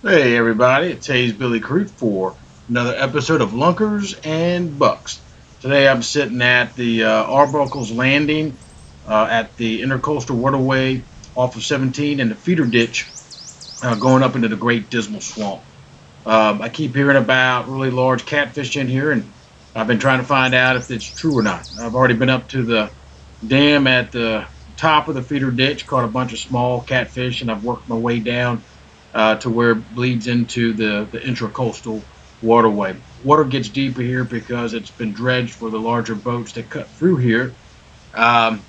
Hey everybody, it's Hayes Billy Crute for another episode of Lunkers and Bucks. Today I'm sitting at the Arbuckle's Landing at the Intracoastal Waterway off of 17 and the feeder ditch going up into the Great Dismal Swamp. I keep hearing about really large catfish in here, and I've been trying to find out if it's true or not. I've already been up to the dam at the top of the feeder ditch, caught a bunch of small catfish, and I've worked my way down to where it bleeds into the Intracoastal Waterway. Water gets deeper here because it's been dredged for the larger boats that cut through here. Um,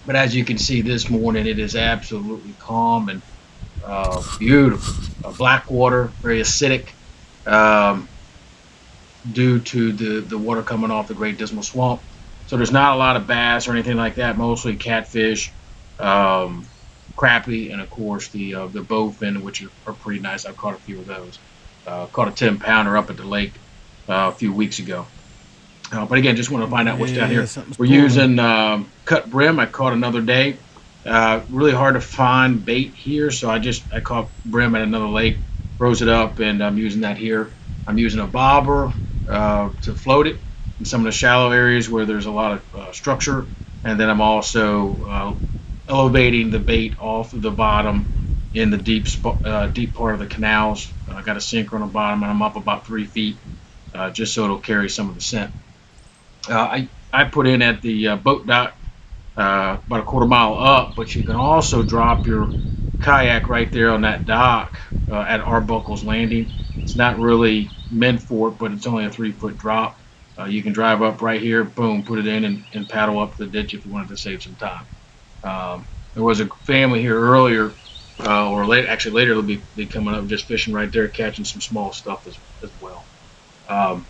but as you can see this morning, it is absolutely calm and beautiful. Black water, very acidic, um, due to the water coming off the Great Dismal Swamp. So there's not a lot of bass or anything like that. Mostly catfish, um, crappie, and of course the bowfin, which are pretty nice. I've caught a few of those. Caught a 10 pounder up at the lake a few weeks ago. But again, just want to find out what's down Yeah, here. something's We're pulling. using cut brim. I caught another day. Really hard to find bait here, so I caught brim at another lake, froze it up, and I'm using that here. I'm using a bobber to float it in some of the shallow areas where there's a lot of structure, and then I'm also elevating the bait off of the bottom in the deep part of the canals. I got a sinker on the bottom, and I'm up about 3 feet, just so it'll carry some of the scent. I put in at the boat dock about a quarter mile up, but you can also drop your kayak right there on that dock at Arbuckle's Landing. It's not really meant for it, but it's only a 3 foot drop. You can drive up right here, boom, put it in and paddle up the ditch if you wanted to save some time. There was a family here earlier, or actually later they'll be coming up just fishing right there, catching some small stuff as well. Um,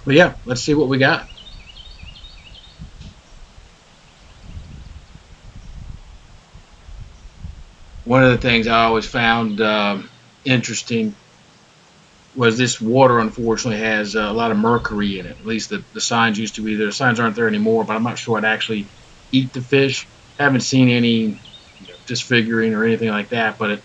but yeah, let's see what we got. One of the things I always found interesting was this water unfortunately has a lot of mercury in it. At least the signs used to be there. The signs aren't there anymore, but I'm not sure I'd actually eat the fish. Haven't seen any disfiguring or anything like that, but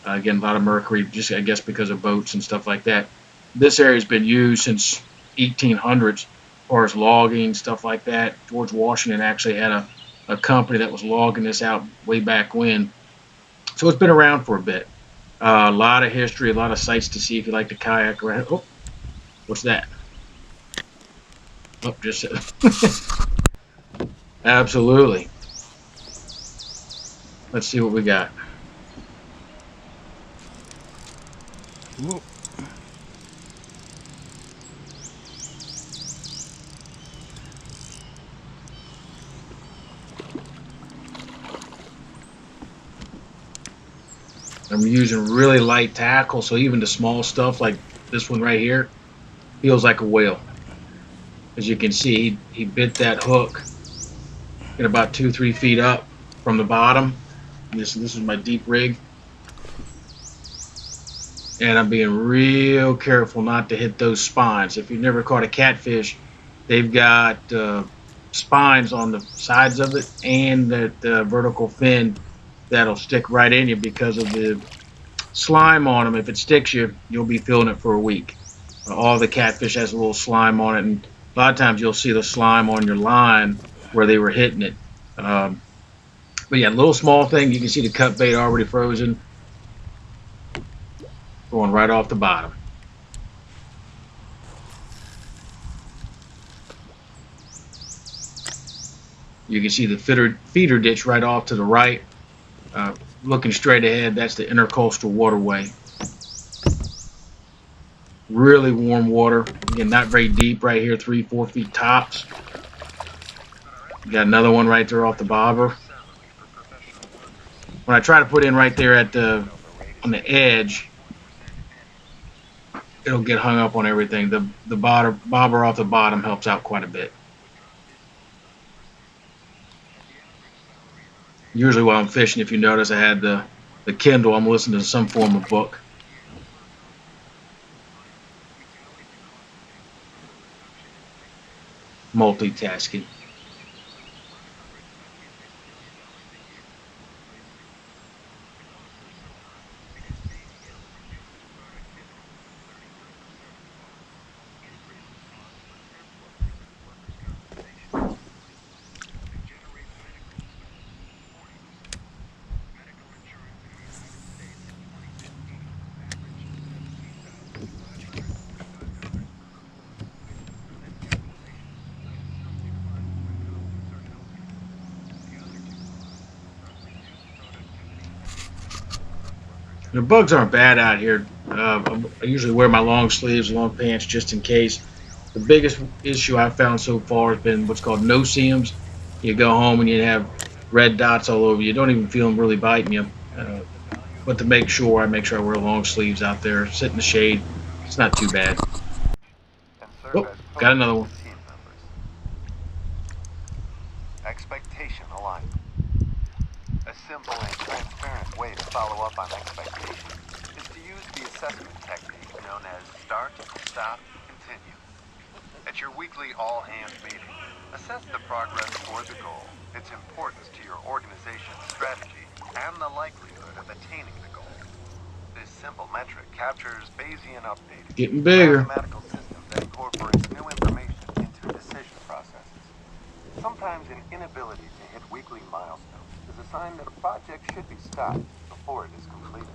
again, a lot of mercury, just I guess because of boats and stuff like that. This area's been used since 1800s as far as logging, stuff like that. George Washington actually had a company that was logging this out way back when, so it's been around for a bit. A lot of history, a lot of sites to see if you like to kayak around. Oh, what's that? Oh, just absolutely. Let's see what we got. Whoa. I'm using really light tackle, so even the small stuff like this one right here feels like a whale. As you can see, he bit that hook at about 2, 3 feet up from the bottom. This is my deep rig, and I'm being real careful not to hit those spines. If you've never caught a catfish, they've got spines on the sides of it and that vertical fin that'll stick right in you because of the slime on them. If it sticks you, you'll be feeling it for a week. All the catfish has a little slime on it, and a lot of times you'll see the slime on your line where they were hitting it. Um, but yeah, little small thing. You can see the cut bait already frozen, going right off the bottom. You can see the feeder ditch right off to the right. Looking straight ahead, that's the Intercoastal Waterway. Really warm water. Again, not very deep right here, 3, 4 feet tops. You got another one right there off the bobber. When I try to put in right there at the on the edge, it'll get hung up on everything. The bobber off the bottom helps out quite a bit. Usually while I'm fishing, if you notice, I had the Kindle. I'm listening to some form of book. Multitasking. The bugs aren't bad out here. I usually wear my long sleeves, long pants, just in case. The biggest issue I've found so far has been what's called no-see-ums. You go home and you have red dots all over you. You don't even feel them really biting you. But to make sure, I make sure I wear long sleeves out there, sit in the shade. It's not too bad. And serve Oh, as got coaches another to one. team members. Expectation alignment. A simple and transparent way to follow up on expectations is to use the assessment technique known as start, stop, continue. At your weekly all-hands meeting, assess the progress toward the goal, its importance to your organization's strategy, and the likelihood of attaining the goal. This simple metric captures Bayesian updating, Getting a bigger. mathematical system that incorporates new information into decision processes. Sometimes an inability to hit weekly milestones is a sign that a project should be stopped before it is completed.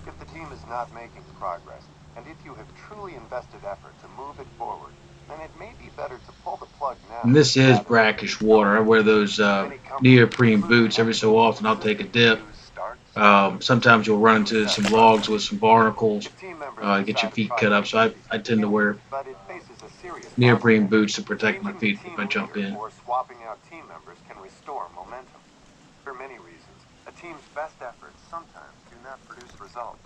If the team is not making progress, and if you have truly invested effort to move it forward, then it may be better to pull the plug And now this is rather than brackish keep going. water. I wear those Many companies, neoprene including boots. Every so often I'll take a dip. use start, stop, Sometimes you'll run to into assess some logs progress. with some barnacles, If team members get your decide a feet cut up. project So should be I tend to continued, wear but it faces a serious neoprene bottleneck, boots to protect my changing the feet if team I jump leader in. or swapping out team members can restore momentum. For many reasons, a team's best efforts sometimes do not produce results.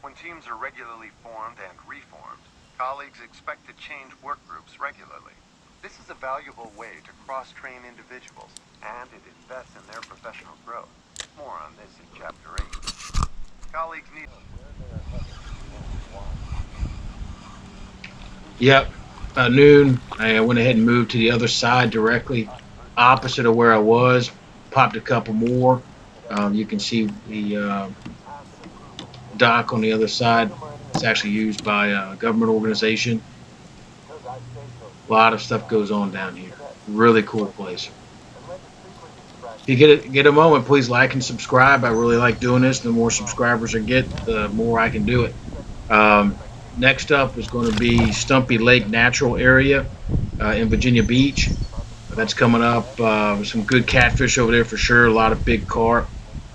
When teams are regularly formed and reformed, colleagues expect to change work groups regularly. This is a valuable way to cross-train individuals, and it invests in their professional growth. More on this in Chapter 8. Colleagues need... Yep. About noon, I went ahead and moved to the other side directly opposite of where I was. Popped a couple more. You can see the dock on the other side. It's actually used by a government organization. A lot of stuff goes on down here. Really cool place. If you get a moment, please like and subscribe. I really like doing this. The more subscribers I get, the more I can do it. Um, Next up is going to be Stumpy Lake Natural Area in Virginia Beach. That's coming up. Some good catfish over there for sure. A lot of big carp.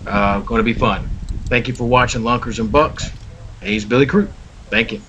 Going to be fun. Thank you for watching Lunkers and Bucks. He's Billy Crew. Thank you.